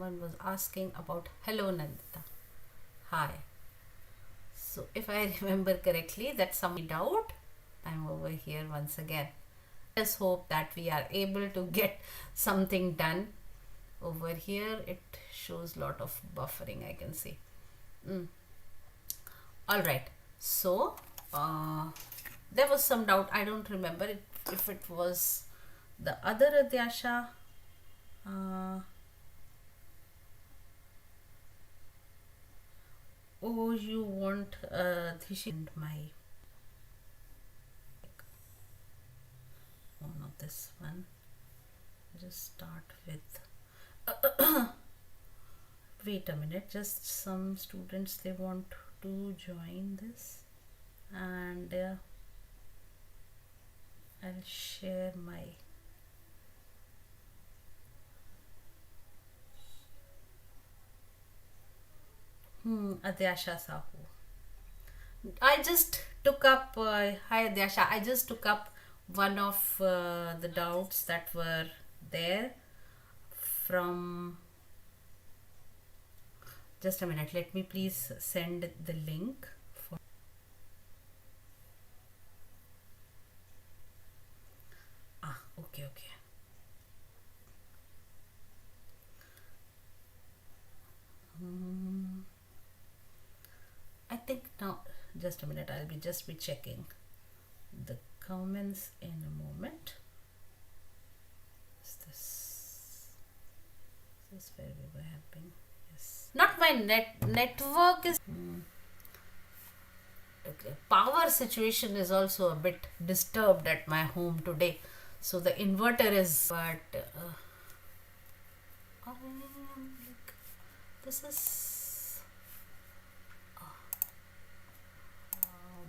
someone was asking about hello Nandita. Hi. So if I remember correctly, that's some doubt. I'm over here once again. Let's hope that we are able to get something done. Over here it shows lot of buffering, I can see. All right, so there was some doubt. I don't remember if it was the other Adyasha. Oh, you want Dhishind my, oh no, this one. Just start with wait a minute, just some students, they want to join this, and I'll share my Adyasha Sahu. I just took up hi Adyasha, I just took up one of the doubts that were there from, just a minute, let me please send the link for okay. I think now, just a minute, I'll just be checking the comments in a moment. Is this where we were helping? Yes. Not my network is okay. Power situation is also a bit disturbed at my home today. So the inverter is, but I am like, this is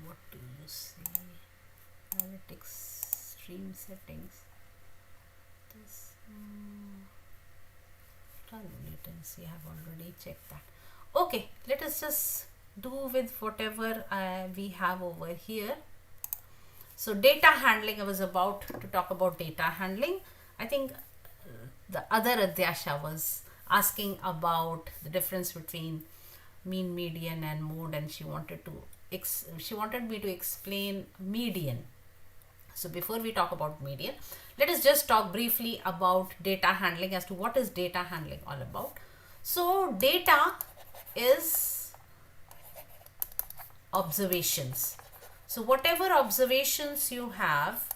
what do you see? Analytics, stream settings. This latency, I have already checked that. Okay, let us just do with whatever we have over here. So data handling, I was about to talk about data handling. I think the other Adyasha was asking about the difference between mean, median and mode, and she wanted me to explain median. So before we talk about median, let us just talk briefly about data handling, as to what is data handling all about. So data is observations. So whatever observations you have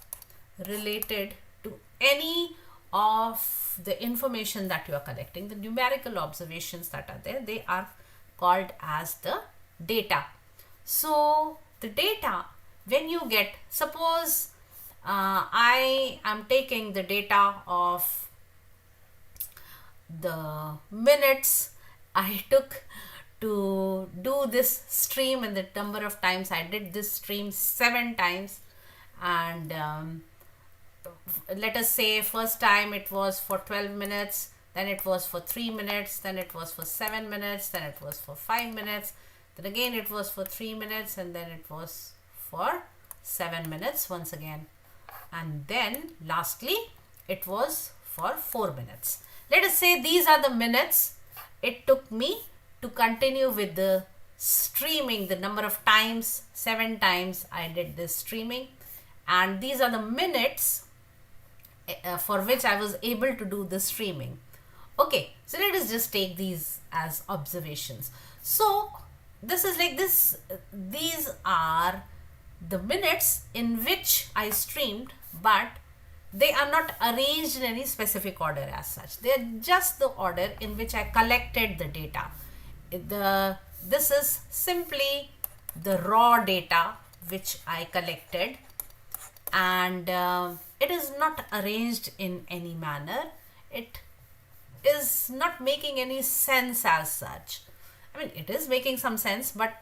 related to any of the information that you are collecting, the numerical observations that are there, they are called as the data. So the data, when you get, suppose I am taking the data of the minutes I took to do this stream, and the number of times I did this stream 7 times, and let us say first time it was for 12 minutes, then it was for 3 minutes, then it was for 7 minutes, then it was for 5 minutes, then again it was for 3 minutes, and then it was for 7 minutes once again, and then lastly it was for 4 minutes. Let us say these are the minutes it took me to continue with the streaming, the number of times, 7 times I did this streaming, and these are the minutes for which I was able to do the streaming. Okay, so let us just take these as observations. So this is like this, these are the minutes in which I streamed, but they are not arranged in any specific order as such. They are just the order in which I collected the data. This is simply the raw data which I collected, and it is not arranged in any manner. It is not making any sense as such. I mean, it is making some sense, but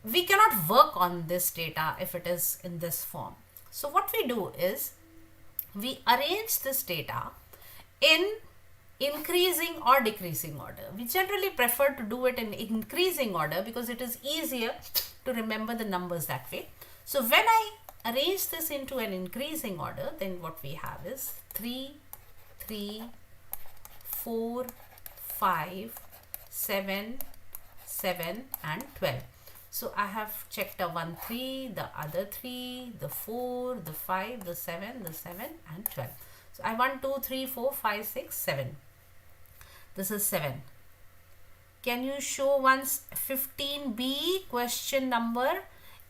we cannot work on this data if it is in this form. So what we do is we arrange this data in increasing or decreasing order. We generally prefer to do it in increasing order because it is easier to remember the numbers that way. So when I arrange this into an increasing order, then what we have is 3, 3, 4, 5, 7, 7 and 12. So I have checked the 1, 3, the other 3, the 4, the 5, the 7, the 7 and 12. So I 1, 2, 3, 4, 5, 6, 7. This is 7. Can you show once 15B, question number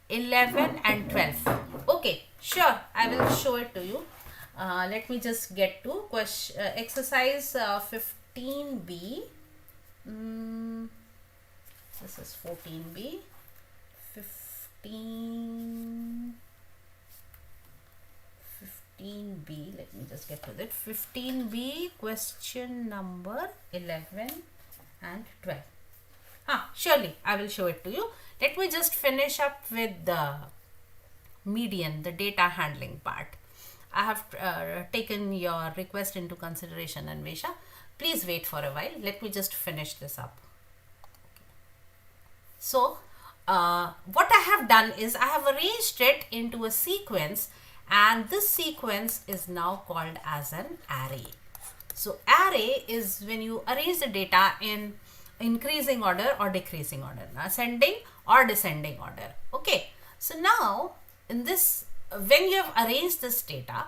11 and 12? Okay, sure, I will show it to you. Let me just get to question exercise 15B. This is 14B. 15B, let me just get to that. 15B, question number 11 and 12. Surely I will show it to you. Let me just finish up with the median, the data handling part. I have taken your request into consideration, Anvesha. Please wait for a while. Let me just finish this up. So what I have done is I have arranged it into a sequence, and this sequence is now called as an array. So array is when you arrange the data in increasing order or decreasing order, ascending or descending order. Okay, so now in this, when you have arranged this data,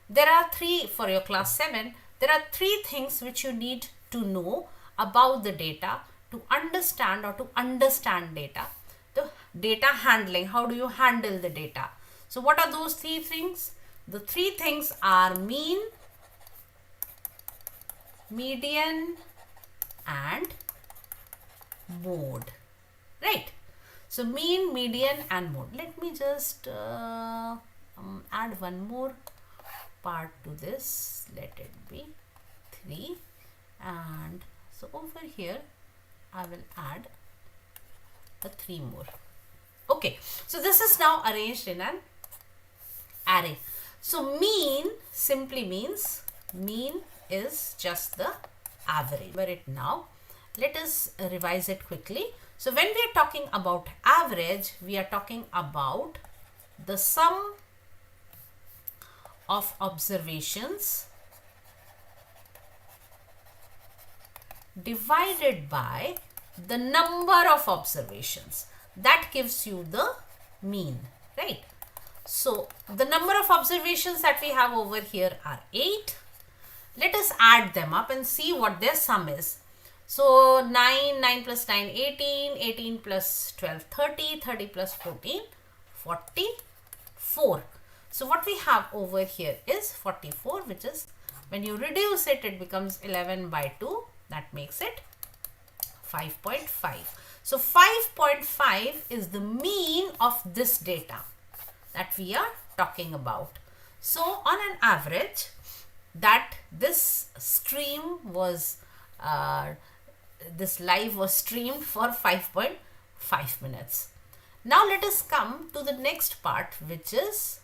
there are three, for your class 7, there are three things which you need to know about the data to understand data. The data handling, how do you handle the data? So what are those three things? The three things are mean, median and mode, right? So mean, median and mode. Let me just add one more part to this. Let it be 3, and so over here I will add a 3 more. Okay, so this is now arranged in an array. So mean simply means, mean is just the average. Where it now, let us revise it quickly. So when we are talking about average, we are talking about the sum of observations divided by the number of observations. That gives you the mean, right? So the number of observations that we have over here are 8. Let us add them up and see what their sum is. So 9 plus 9, 18, 18 plus 12, 30, 30 plus 14, 44. So what we have over here is 44, which is, when you reduce it, it becomes 11 by 2. That makes it 5.5. So 5.5 is the mean of this data that we are talking about. So on an average, that this stream was, this live was streamed for 5.5 minutes. Now let us come to the next part, which is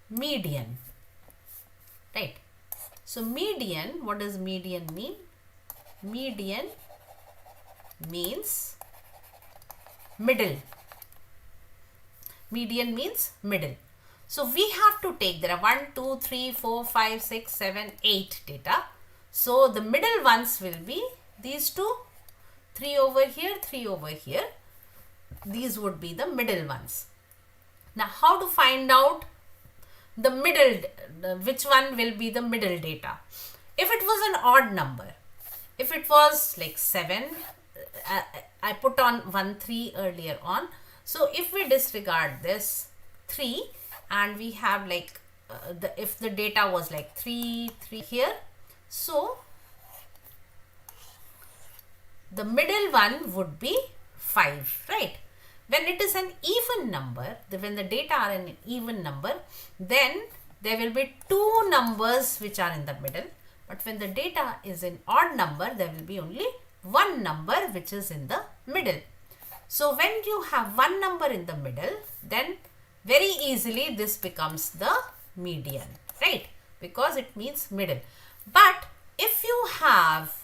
median, right? So median, what does median mean? Median means middle. Median means middle. So we have to take, there are 1, 2, 3, 4, 5, 6, 7, 8 data. So the middle ones will be these two, 3 over here, 3 over here. These would be the middle ones. Now how to find out the middle, which one will be the middle data? If it was an odd number, if it was like 7, I put on 1, 3 earlier on. So if we disregard this 3 and we have like, if the data was like 3 here, so the middle one would be 5, right? When it is an even number, when the data are an even number, then there will be 2 numbers which are in the middle. But when the data is in odd number, there will be only 1 number which is in the middle. So when you have 1 number in the middle, then very easily this becomes the median, right? Because it means middle. But if you have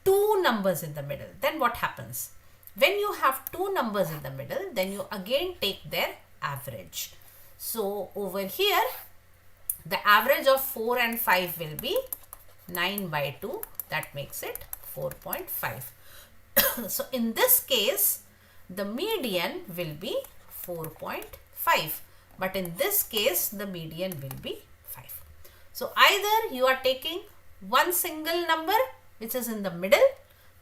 2 numbers in the middle, then what happens? When you have 2 numbers in the middle, then you again take their average. So over here, the average of 4 and 5 will be 9 by 2. That makes it 4.5. So in this case, the median will be 4.5. But in this case, the median will be 5. So either you are taking one single number which is in the middle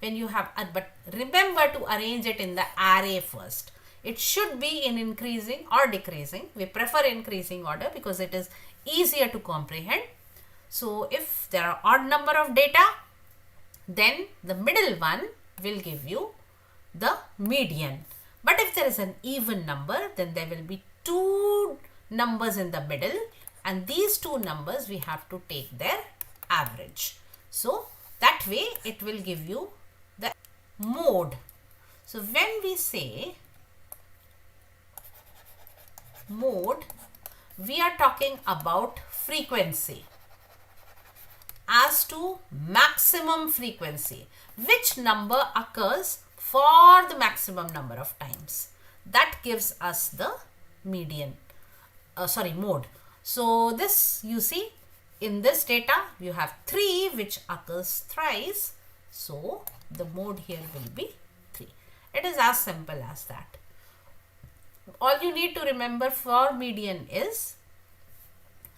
when you have, but remember to arrange it in the array first. It should be in increasing or decreasing. We prefer increasing order because it is easier to comprehend. So if there are odd number of data, then the middle one will give you the median. But if there is an even number, then there will be two numbers in the middle, and these two numbers we have to take their average. So that way it will give you the mode. So when we say mode, we are talking about frequency as to maximum frequency, which number occurs for the maximum number of times. That gives us the median, mode. So this, you see, in this data you have 3 which occurs thrice, so the mode here will be 3. It is as simple as that. All you need to remember for median is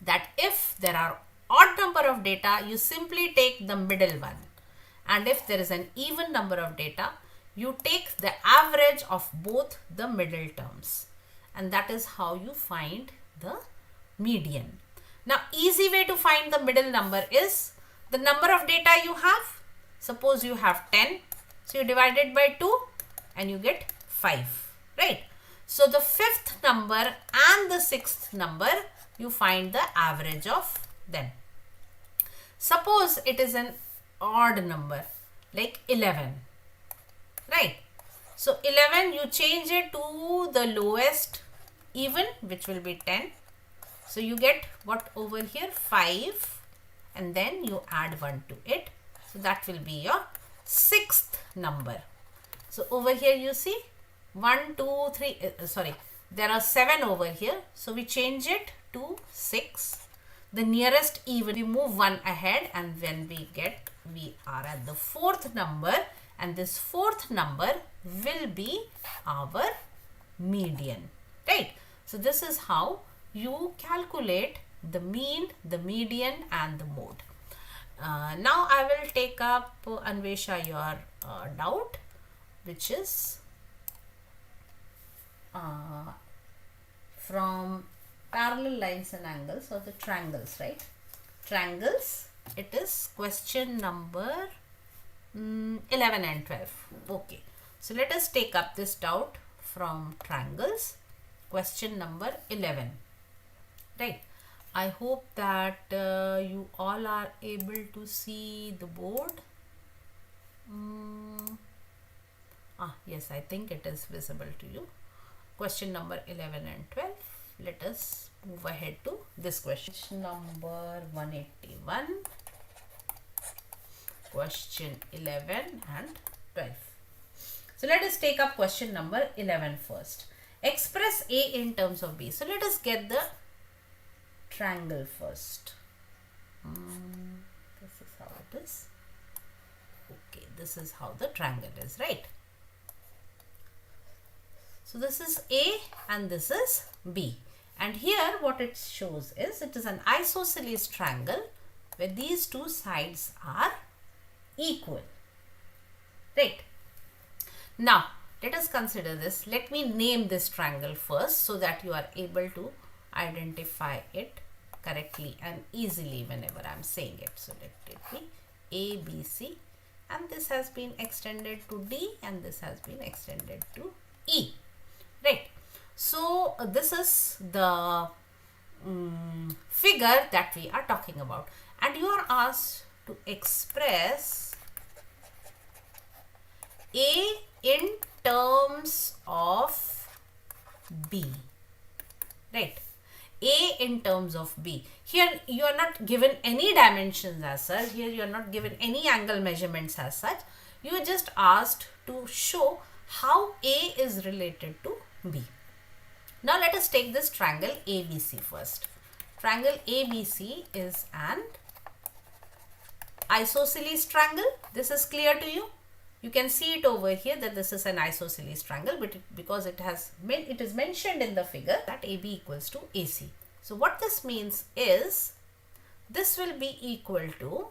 that if there are odd number of data, you simply take the middle one, and if there is an even number of data, you take the average of both the middle terms, and that is how you find the median. Now, easy way to find the middle number is the number of data you have. Suppose you have 10, so you divide it by 2 and you get 5, right? So the 5th number and the 6th number, you find the average of them. Suppose it is an odd number like 11, right? So 11, you change it to the lowest even, which will be 10. So you get what over here, 5, and then you add 1 to it. So that will be your 6th number. So over here you see 1, 2, 3, there are 7 over here. So we change it to 6. The nearest even, we move 1 ahead, and when we are at the 4th number, and this 4th number will be our median, right? So this is how you calculate the mean, the median, and the mode. Now I will take up, Anvesha, your doubt, which is from parallel lines and angles, or the triangles, right? Triangles, it is question number 11 and 12. Okay, so let us take up this doubt from triangles, question number 11, right? I hope that you all are able to see the board. Yes, I think it is visible to you. Question number 11 and 12. Let us move ahead to this question. Question number 181. Question 11 and 12. So let us take up question number 11 first. Express A in terms of B. So let us get the triangle first. This is how it is. Okay, this is how the triangle is, right? So this is A and this is B. And here what it shows is, it is an isosceles triangle where these two sides are equal, right? Now let us consider this. Let me name this triangle first so that you are able to identify it correctly and easily whenever I am saying it. So let it be A, B, C, and this has been extended to D, and this has been extended to E, right? So this is the figure that we are talking about, and you are asked to express A in terms of B, right? A in terms of B. Here you are not given any dimensions as such. Here you are not given any angle measurements as such. You are just asked to show how A is related to B. Now let us take this triangle ABC first. Triangle ABC is an isosceles triangle. This is clear to you. You can see it over here that this is an isosceles triangle, but because it is mentioned in the figure that AB equals to AC. So what this means is this will be equal to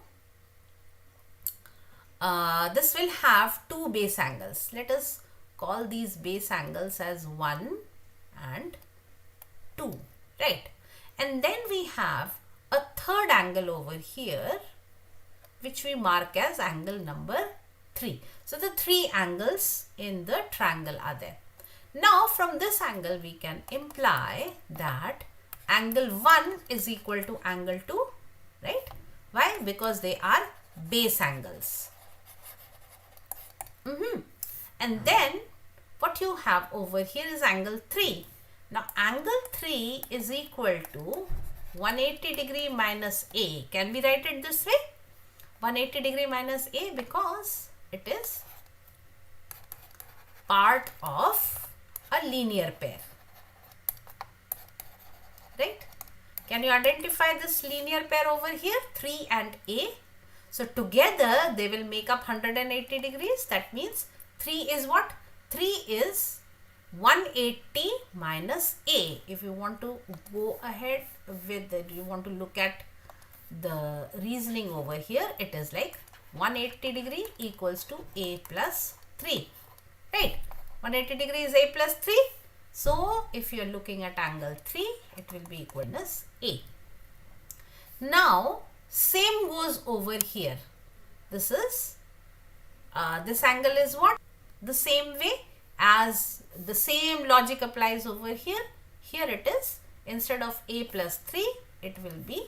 this will have two base angles. Let us call these base angles as 1 and 2, right? And then we have a third angle over here which we mark as angle number 3. So the three angles in the triangle are there. Now from this angle we can imply that angle 1 is equal to angle 2, right? Why? Because they are base angles. And then what you have over here is angle 3. Now angle 3 is equal to 180 degree minus A. Can we write it this way? 180 degree minus A because it is part of a linear pair, right? Can you identify this linear pair over here, 3 and A? So together they will make up 180 degrees. That means 3 is what? 3 is 180 minus A. If you want to go ahead with it, you want to look at the reasoning over here, it is like 180 degree equals to A plus 3, right? 180 degree is A plus 3. So if you are looking at angle 3, it will be equal to A. Now same goes over here. This is this angle is what? The same way, as the same logic applies over here. Here it is, instead of A plus 3, it will be,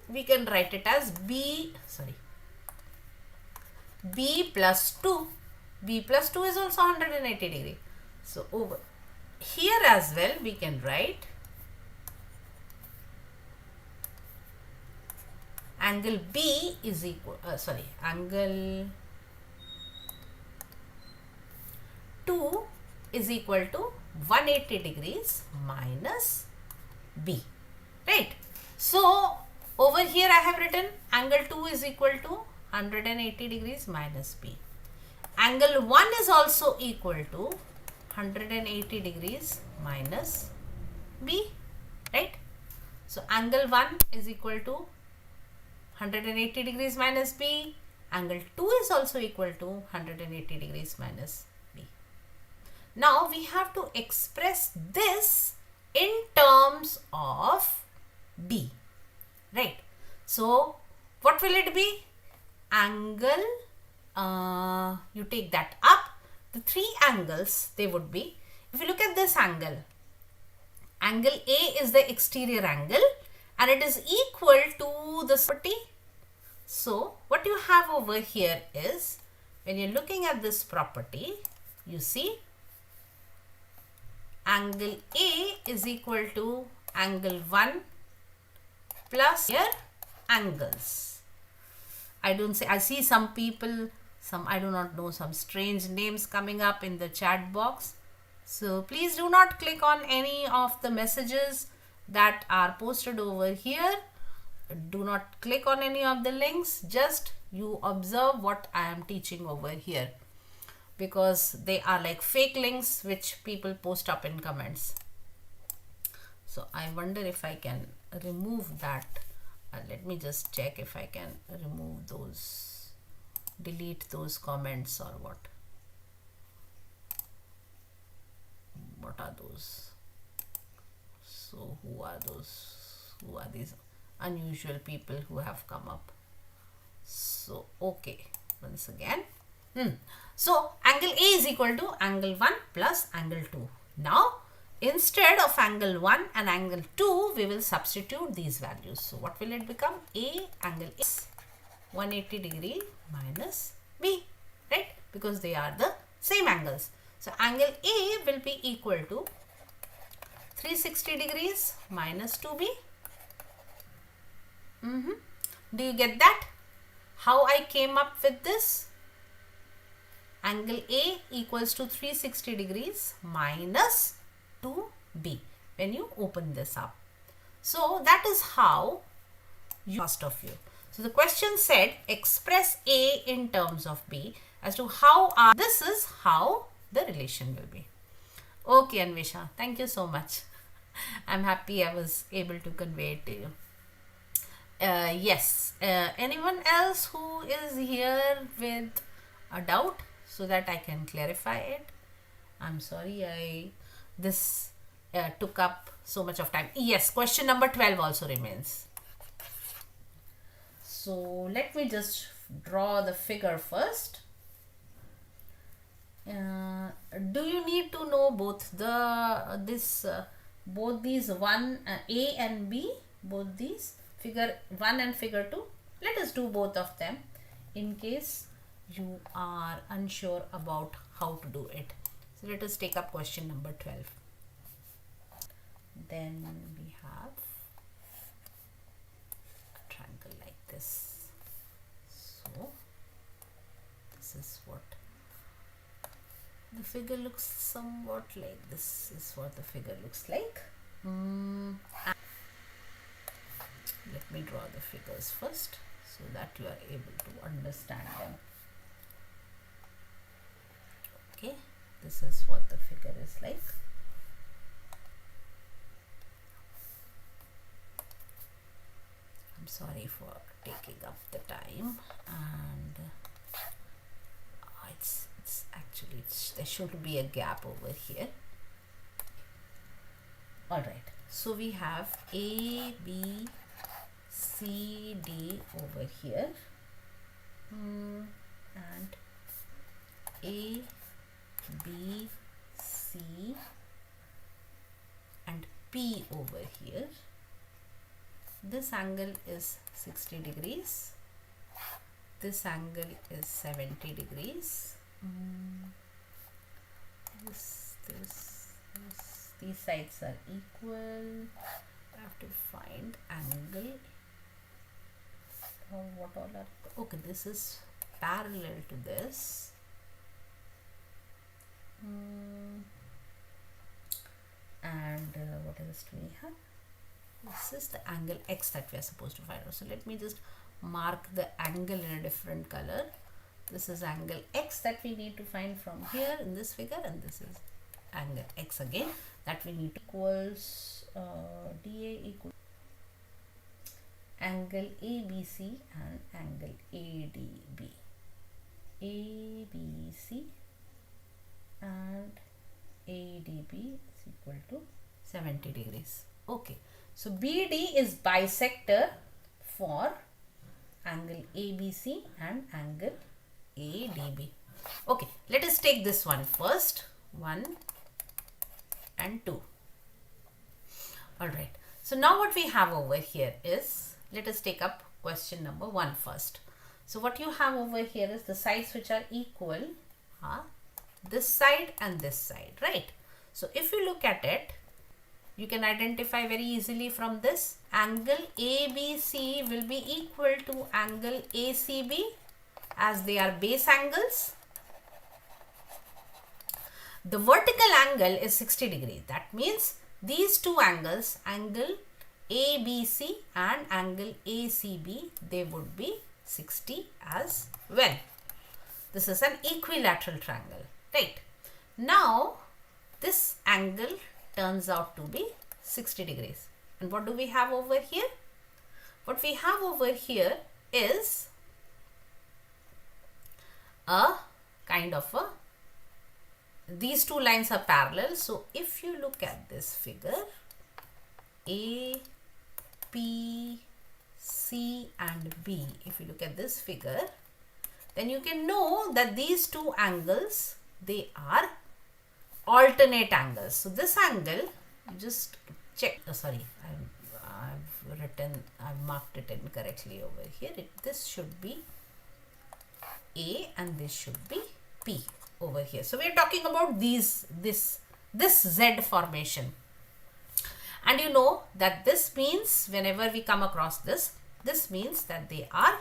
we can write it as B plus 2. B plus 2 is also 180 degree. So over here as well we can write angle B is equal, angle 2 is equal to 180 degrees minus B, right? So over here I have written angle 2 is equal to 180 degrees minus B. Angle 1 is also equal to 180 degrees minus B, right? So angle 1 is equal to 180 degrees minus B. Angle 2 is also equal to 180 degrees minus B. Now we have to express this in terms of B, right? So what will it be? Angle, you take that up, the three angles, they would be, if you look at this angle, angle A is the exterior angle and it is equal to the property. So what you have over here is, when you're looking at this property, you see angle A is equal to angle 1 plus here angles. I see some people, I do not know, some strange names coming up in the chat box. So please do not click on any of the messages that are posted over here. Do not click on any of the links. Just you observe what I am teaching over here, because they are like fake links which people post up in comments. So I wonder if I can remove that. Let me just check if I can remove those, delete those comments or what. What are those? So who are those? Who are these unusual people who have come up? So okay, once again. So angle A is equal to angle 1 plus angle 2. Now instead of angle 1 and angle 2, we will substitute these values. So what will it become? A angle is 180 degree minus B, right? Because they are the same angles. So angle A will be equal to 360 degrees minus 2B. Do you get that? How I came up with this? Angle A equals to 360 degrees minus 2B when you open this up. So that is how you, first of you. So the question said express A in terms of B as to how are, this is how the relation will be. Okay, Anvesha, thank you so much. I'm happy I was able to convey it to you. Yes, anyone else who is here with a doubt so that I can clarify it? I'm sorry this took up so much of time. Yes, question number 12 also remains. So let me just draw the figure first. Do you need to know both both these one A and B, both these figure 1 and figure 2? Let us do both of them in case you are unsure about how to do it. So let us take up question number 12. Then we have a triangle like this. So this is what the figure looks somewhat like. This is what the figure looks like. Let me draw the figures first so that you are able to understand them. Okay, this is what the figure is like. I'm sorry for taking up the time, and actually there should be a gap over here. Alright, so we have A, B, C, D over here, and A, B, C and P over here. This angle is 60 degrees. This angle is 70 degrees. These sides are equal. I have to find angle. What all are, okay, this is parallel to this. And what else do we have? This is the angle X that we are supposed to find out. So let me just mark the angle in a different color. This is angle X that we need to find from here in this figure, and this is angle X again that we need to equals DA equal angle ABC and angle ADB. ABC and ADB is equal to 70 degrees. Okay, so BD is bisector for angle ABC and angle ADB. Okay, let us take this one first, 1 and 2. Alright, so now what we have over here is, let us take up question number 1 first. So what you have over here is the sides which are equal are this side and this side, right? So if you look at it, you can identify very easily from this. Angle ABC will be equal to angle ACB as they are base angles. The vertical angle is 60 degrees. That means these two angles, angle ABC and angle ACB, they would be 60 as well. This is an equilateral triangle, right? Now this angle turns out to be 60 degrees. And what do we have over here? What we have over here is a kind of a, these two lines are parallel. So if you look at this figure, A, P, C and B, if you look at this figure, then you can know that these two angles, they are alternate angles. So this angle, you just check, I've marked it incorrectly over here. This should be A and this should be P over here. So we are talking about this Z formation. And you know that this means whenever we come across this means that they are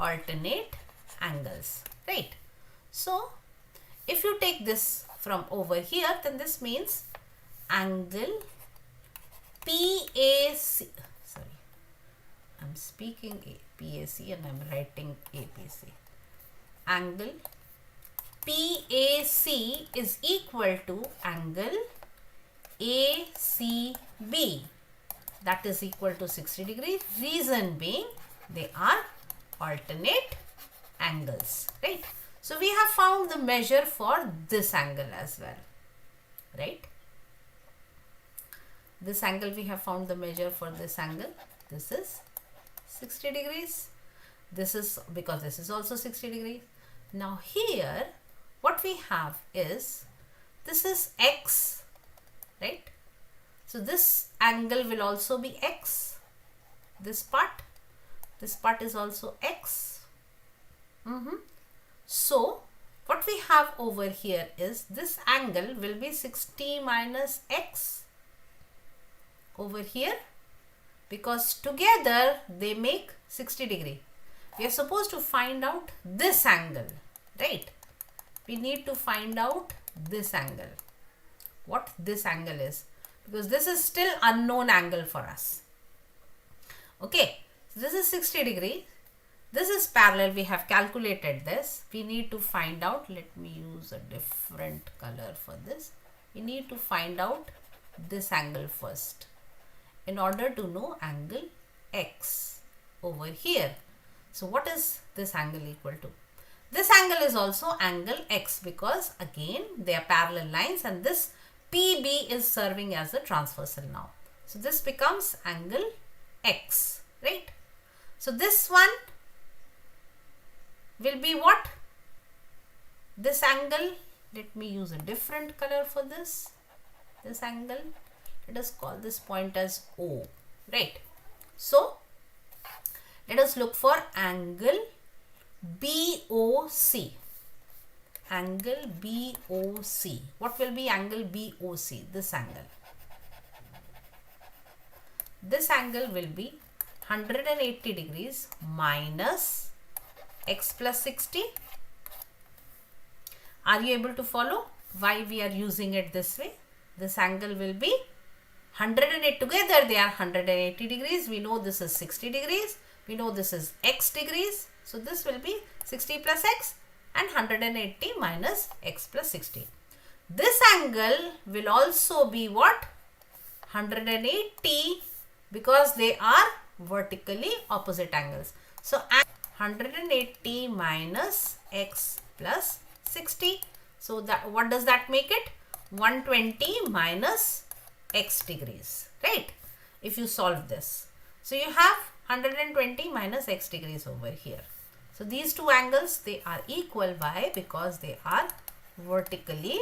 alternate angles, right? So if you take this from over here, then this means angle PAC, sorry, I'm I'm speaking PAC and I'm writing APC. Angle PAC is equal to angle ACB, that is equal to 60 degrees. Reason being, they are alternate angles, right? So we have found the measure for this angle as well, right? This angle, we have found the measure for this angle. This is 60 degrees. This is, because this is also 60 degrees. Now here, what we have is, this is X, right? So this angle will also be X. This part is also X. So what we have over here is, this angle will be 60 minus X over here, because together they make 60 degree. We are supposed to find out this angle, right? We need to find out this angle, what this angle is, because this is still unknown angle for us. Okay, so this is 60 degree. This is parallel. We have calculated this. We need to find out, let me use a different color for this. We need to find out this angle first in order to know angle X over here. So what is this angle equal to? This angle is also angle X, because again they are parallel lines and this PB is serving as a transversal now. So this becomes angle X, right? So this one will be what? This angle, let me use a different color for this. This angle, let us call this point as O, right? So let us look for angle BOC. Angle BOC. What will be angle BOC? This angle. This angle will be 180 degrees minus X plus 60. Are you able to follow why we are using it this way? This angle will be 108, together they are 180 degrees. We know this is 60 degrees. We know this is X degrees. So this will be 60 plus X and 180 minus X plus 60. This angle will also be what? 180, because they are vertically opposite angles. So 180 minus X plus 60. So that, what does that make it? 120 minus X degrees, right? If you solve this. So you have 120 minus X degrees over here. So these two angles, they are equal. Why? Because they are vertically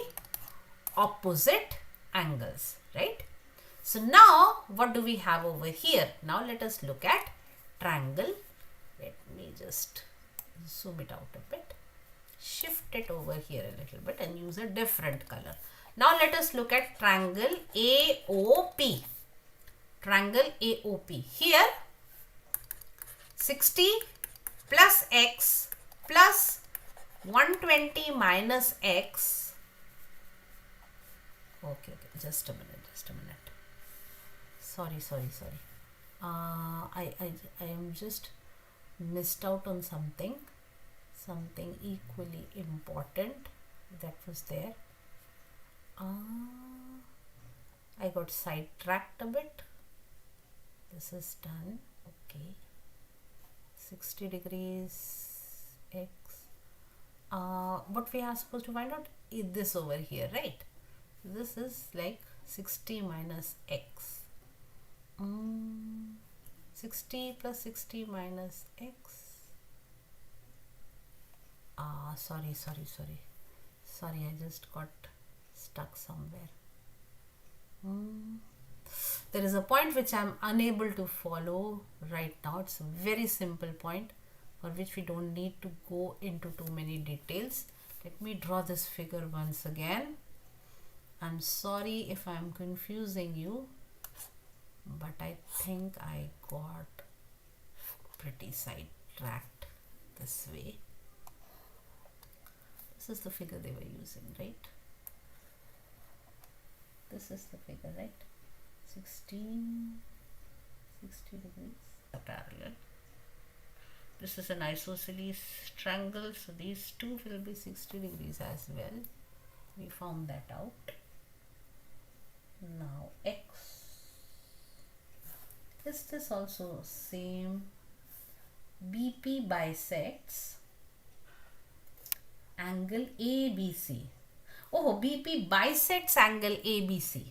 opposite angles, right? So now what do we have over here? Now let us look at triangle. Let me just zoom it out a bit, shift it over here a little bit and use a different color. Now let us look at triangle AOP. Triangle AOP. Here 60 plus X plus 120 minus X. Okay, just a minute. Sorry. I am just missed out on something equally important that was there. I got sidetracked a bit. This is done. Okay, 60 degrees X. What we are supposed to find out is this over here, right? This is like 60 minus X. 60 plus 60 minus X. Sorry, I just got stuck somewhere. There is a point which I am unable to follow right now. It's a very simple point for which we don't need to go into too many details. Let me draw this figure once again. I'm sorry if I'm confusing you, but I think I got pretty sidetracked this way. This is the figure they were using, right? This is the figure, right? 60 degrees. parallel. This is an isosceles triangle, so these two will be 60 degrees as well. We found that out. Now x, is this also same? BP bisects angle ABC. Oh, BP bisects angle ABC.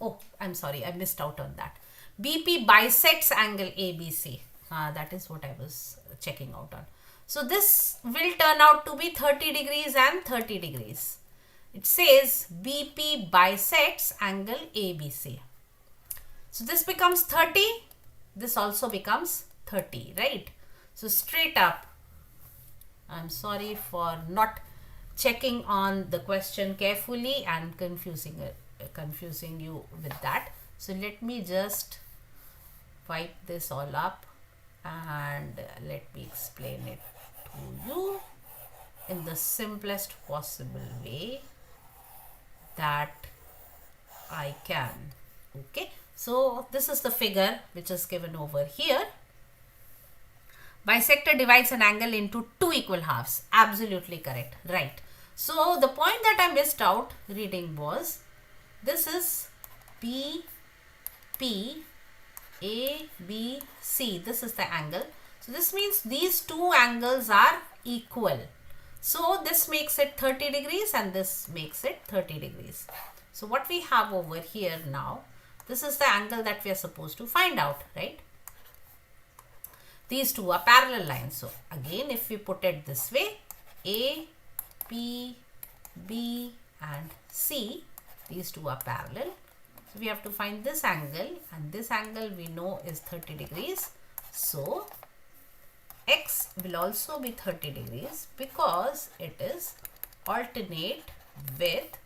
Oh, I'm sorry, I missed out on that. BP bisects angle ABC. That is what I was checking out on. So this will turn out to be 30 degrees and 30 degrees. It says BP bisects angle ABC. So this becomes 30. This also becomes 30, right? So straight up, I'm sorry for not checking on the question carefully and confusing you with that. So let me just wipe this all up and let me explain it to you in the simplest possible way that I can. Okay, so this is the figure which is given over here. Bisector divides an angle into two equal halves. Absolutely correct. Right. So the point that I missed out reading was, this is P, A, B, C. This is the angle. So this means these two angles are equal. So this makes it 30 degrees and this makes it 30 degrees. So what we have over here now, this is the angle that we are supposed to find out, right? These two are parallel lines. So again, if we put it this way, A, P, B and C, these two are parallel. So we have to find this angle, and this angle we know is 30 degrees. So X will also be 30 degrees because it is alternate with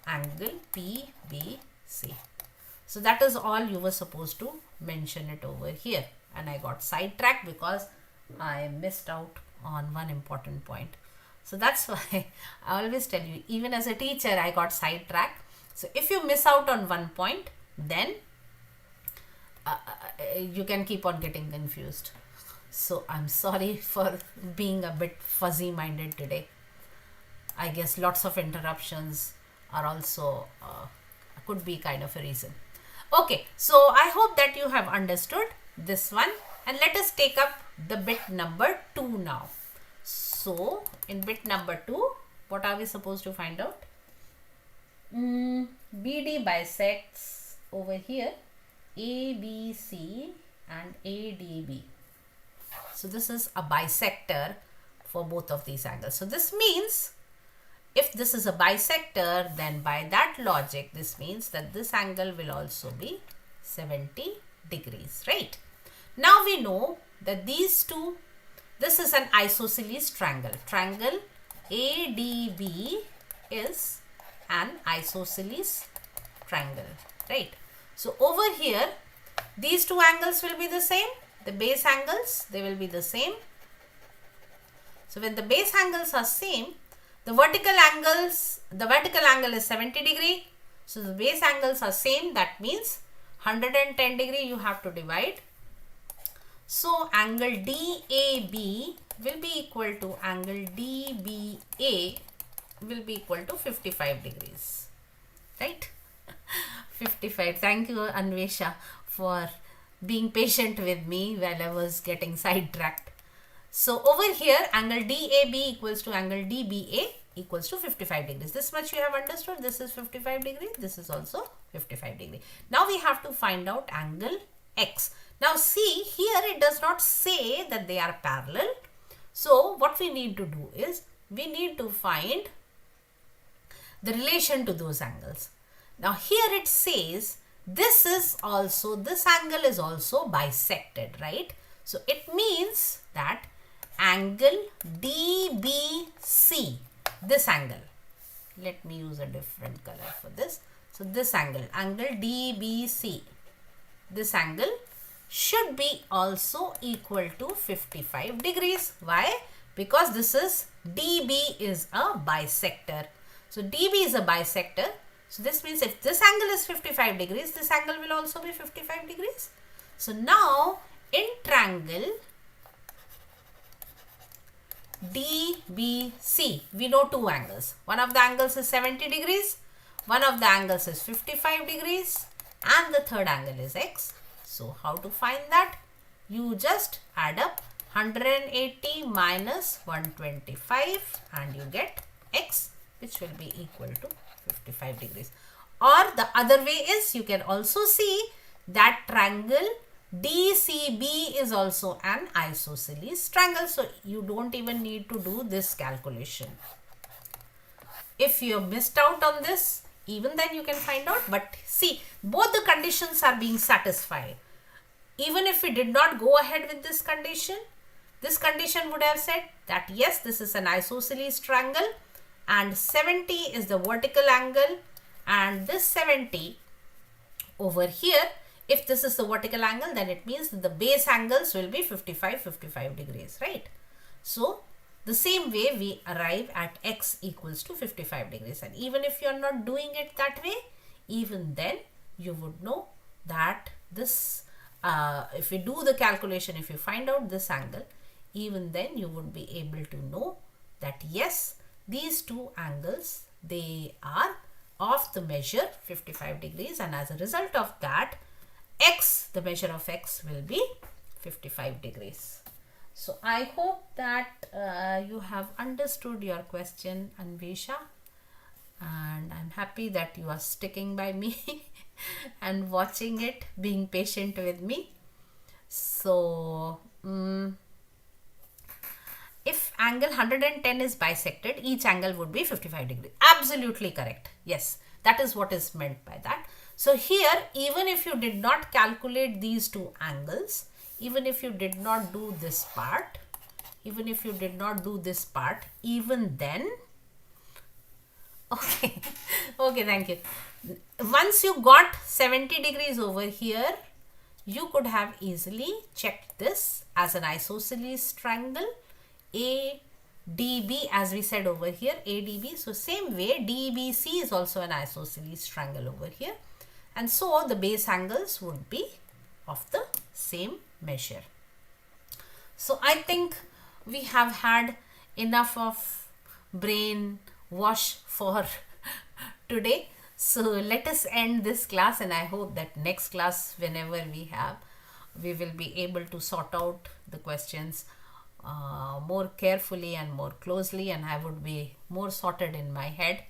angle PBC. So that is all you were supposed to mention it over here. And I got sidetracked because I missed out on one important point. So that's why I always tell you, even as a teacher, I got sidetracked. So if you miss out on one point, then you can keep on getting confused. So I'm sorry for being a bit fuzzy minded today. I guess lots of interruptions are also could be kind of a reason. Okay, so I hope that you have understood this one, and let us take up the bit number 2 now. So in bit number 2, what are we supposed to find out? BD bisects over here ABC and ADB. So this is a bisector for both of these angles. So this means if this is a bisector, then by that logic, this means that this angle will also be 70 degrees, right? Now we know that these two, this is an isosceles triangle. Triangle ADB is an isosceles triangle, right? So over here, these two angles will be the same. The base angles, they will be the same. So when the base angles are same, the vertical angle is 70 degree. So the base angles are same. That means 110 degree you have to divide. So angle DAB will be equal to angle DBA will be equal to 55 degrees, right? 55. Thank you, Anvesha, for being patient with me while I was getting sidetracked. So over here, angle DAB equals to angle DBA equals to 55 degrees. This much you have understood. This is 55 degrees. This is also 55 degrees. Now we have to find out angle X. Now see, here it does not say that they are parallel. So what we need to do is, we need to find the relation to those angles. Now here it says this angle is also bisected, right? So it means that angle DBC, this angle, let me use a different color for this. So this angle DBC, this angle should be also equal to 55 degrees. Why? Because this is DB is a bisector. So DB is a bisector. So this means if this angle is 55 degrees, this angle will also be 55 degrees. So now in triangle DBC, we know two angles. One of the angles is 70 degrees, one of the angles is 55 degrees, and the third angle is x. So how to find that? You just add up 180 minus 125 and you get x, which will be equal to 55 degrees. Or the other way is, you can also see that triangle DCB is also an isosceles triangle. So you don't even need to do this calculation. If you have missed out on this, even then you can find out. But see, both the conditions are being satisfied. Even if we did not go ahead with this condition would have said that yes, this is an isosceles triangle and 70 is the vertical angle, and this 70 over here, if this is the vertical angle, then it means that the base angles will be 55 degrees, right? So the same way we arrive at x equals to 55 degrees. And even if you are not doing it that way, even then you would know that this, if you do the calculation, if you find out this angle, even then you would be able to know that yes, these two angles, they are of the measure 55 degrees, and as a result of that, x, the measure of x will be 55 degrees. So I hope that you have understood your question, Anvesha, and I'm happy that you are sticking by me and watching it, being patient with me. So if angle 110 is bisected, each angle would be 55 degrees. Absolutely correct. Yes, that is what is meant by that. So here, even if you did not calculate these two angles, even if you did not do this part, even then, okay, okay, thank you. Once you got 70 degrees over here, you could have easily checked this as an isosceles triangle, ADB, as we said over here, ADB. So same way, DBC is also an isosceles triangle over here. And so the base angles would be of the same measure. So I think we have had enough of brain wash for today. So let us end this class, and I hope that next class, whenever we have, we will be able to sort out the questions more carefully and more closely, and I would be more sorted in my head.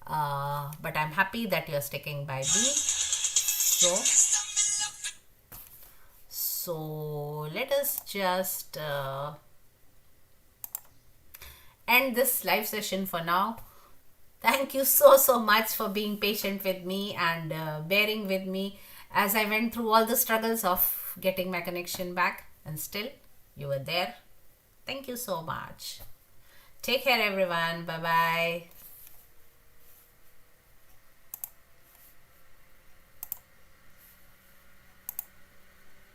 But I'm happy that you're sticking by me. So let us just end this live session for now. Thank you so much for being patient with me and bearing with me as I went through all the struggles of getting my connection back, and still you were there. Thank you so much. Take care, everyone. Bye bye.